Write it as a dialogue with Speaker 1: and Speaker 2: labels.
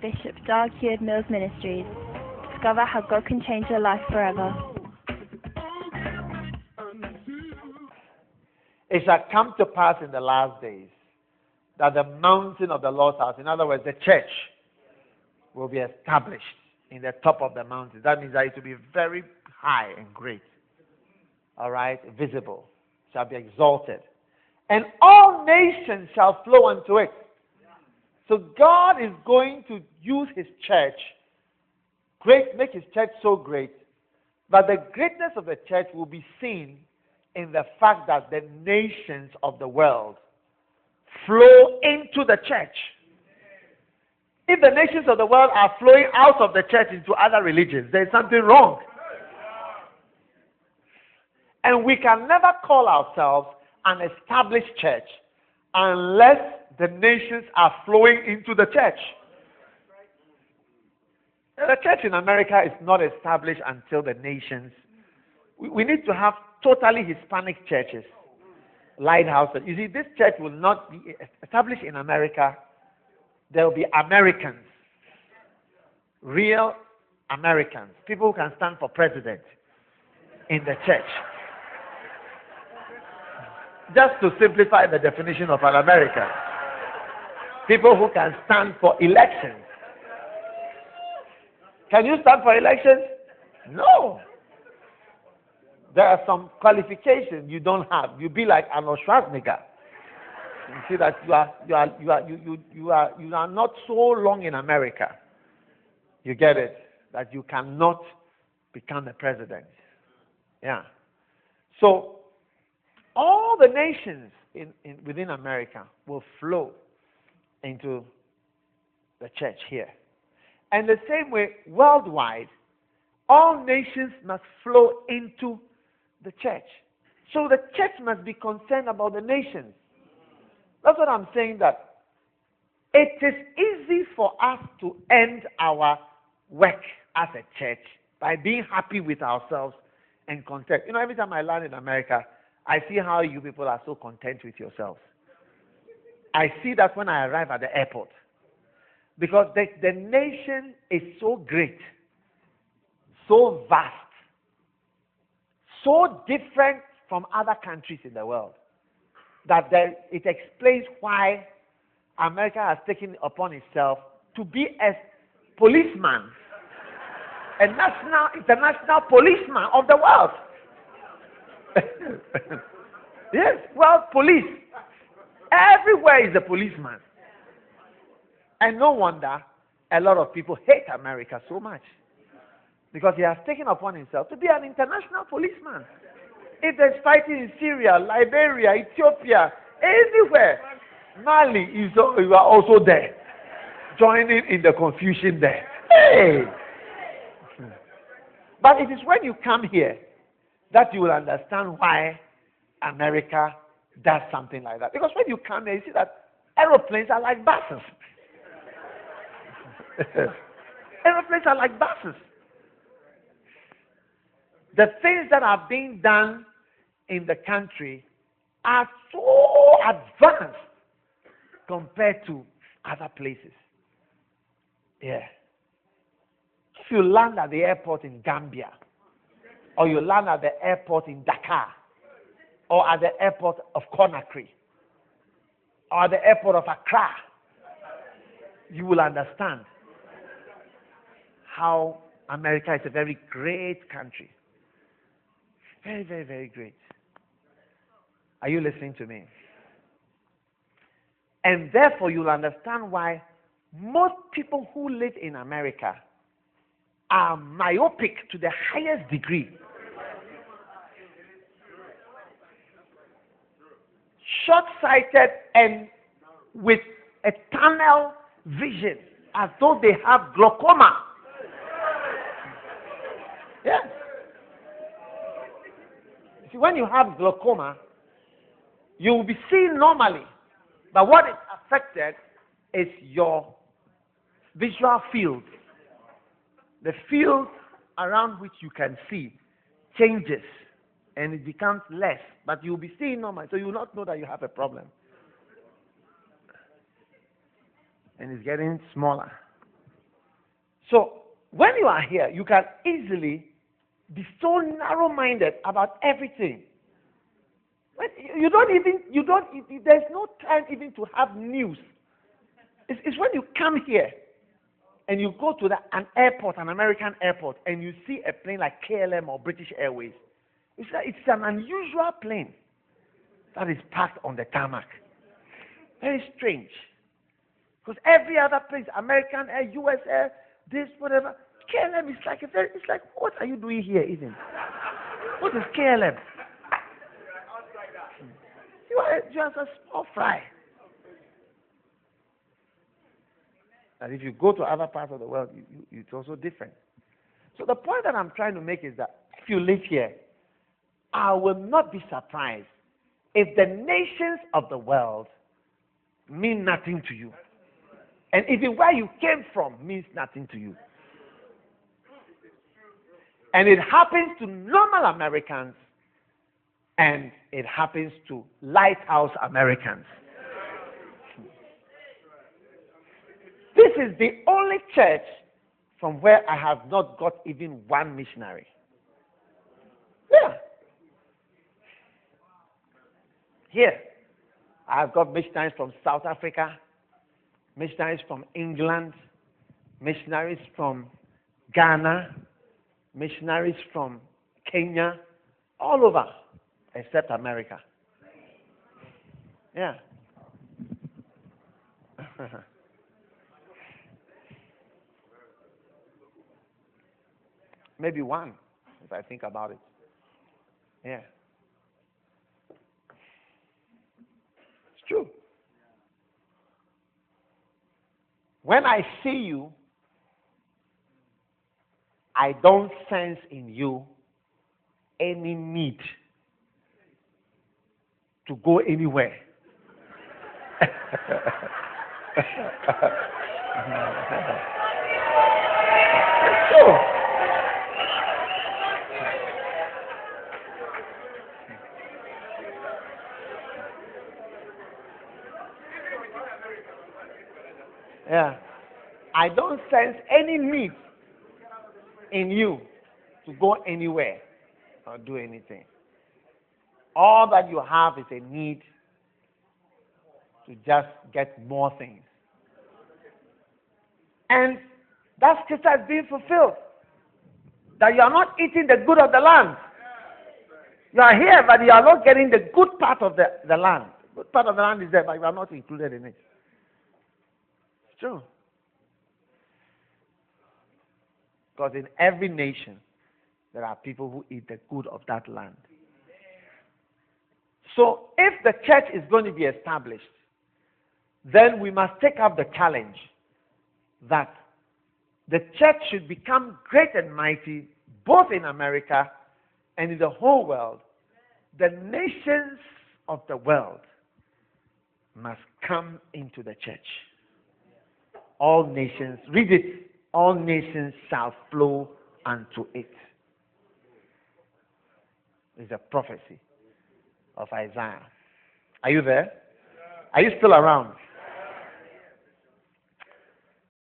Speaker 1: by Bishop Heward Mills Ministries. Discover how God can change your life forever.
Speaker 2: It shall come to pass in the last days that the mountain of the Lord's house, in other words, the church, will be established in the top of the mountain. That means that it will be very high and great. All right? Visible. Shall be exalted. And all nations shall flow unto it. So God is going to use His church, make His church so great, but the greatness of the church will be seen in the fact that the nations of the world flow into the church. If the nations of the world are flowing out of the church into other religions, there is something wrong. And we can never call ourselves an established church unless the nations are flowing into the church. The church in America is not established until the nations. We need to have totally Hispanic churches, lighthouses. You see, this church will not be established in America. There will be Americans, real Americans, people who can stand for president in the church. Just to simplify the definition of an American. People who can stand for elections. Can you stand for elections? No. There are some qualifications you don't have. You be like Arnold Schwarzenegger. You see that you are not so long in America. You get it? That you cannot become the president. Yeah. So all the nations within America will flow into the church here. And the same way, worldwide, all nations must flow into the church. So the church must be concerned about the nations. That's what I'm saying, that it is easy for us to end our work as a church by being happy with ourselves and content. You know, every time I land in America, I see how you people are so content with yourselves. I see that when I arrive at the airport. Because the nation is so great, so vast, so different from other countries in the world, that it explains why America has taken it upon itself to be a policeman, a international policeman of the world. Yes, world police. Everywhere is a policeman. And no wonder a lot of people hate America so much. Because he has taken upon himself to be an international policeman. If there's fighting in Syria, Liberia, Ethiopia, anywhere, Mali, you are also there. Joining in the confusion there. Hey! But it is when you come here that you will understand why America does something like that. Because when you come here, you see that aeroplanes are like buses. Aeroplanes are like buses. The things that are being done in the country are so advanced compared to other places. Yeah. If you land at the airport in Gambia, or you land at the airport in Dakar, or at the airport of Conakry, or at the airport of Accra, you will understand how America is a very great country. Very, very, very great. Are you listening to me? And therefore, you'll understand why most people who live in America are myopic to the highest degree. Short-sighted and with a tunnel vision, as though they have glaucoma. Yes. See, when you have glaucoma, you will be seen normally. But what is affected is your visual field. The field around which you can see changes and it becomes less. But you will be seeing normal, so you will not know that you have a problem. And it's getting smaller. So when you are here, you can easily be so narrow-minded about everything. There's no time even to have news. It's when you come here and you go to an airport, an American airport, and you see a plane like KLM or British Airways. It's an unusual plane that is parked on the tarmac. Very strange. Because every other place, American Air, US Air, this, whatever, KLM is it's like, what are you doing here even? What is KLM? You are just a small fry. And if you go to other parts of the world, it's also different. So the point that I'm trying to make is that if you live here, I will not be surprised if the nations of the world mean nothing to you. And even where you came from means nothing to you. And it happens to normal Americans, and it happens to lighthouse Americans. This is the only church from where I have not got even one missionary. Yeah. Here, I have got missionaries from South Africa, missionaries from England, missionaries from Ghana, missionaries from Kenya, all over, except America. Yeah. Maybe one, if I think about it. Yeah. It's true. When I see you, I don't sense in you any need to go anywhere. So, yeah, I don't sense any need in you to go anywhere or do anything. All that you have is a need to just get more things. And that scripture is being fulfilled. That you are not eating the good of the land. You are here, but you are not getting the good part of the land. The good part of the land is there, but you are not included in it. It's true. Because in every nation, there are people who eat the good of that land. So if the church is going to be established, then we must take up the challenge that the church should become great and mighty both in America and in the whole world. The nations of the world must come into the church. All nations, read it, all nations shall flow unto it. It's a prophecy of Isaiah. Are you there? Are you still around?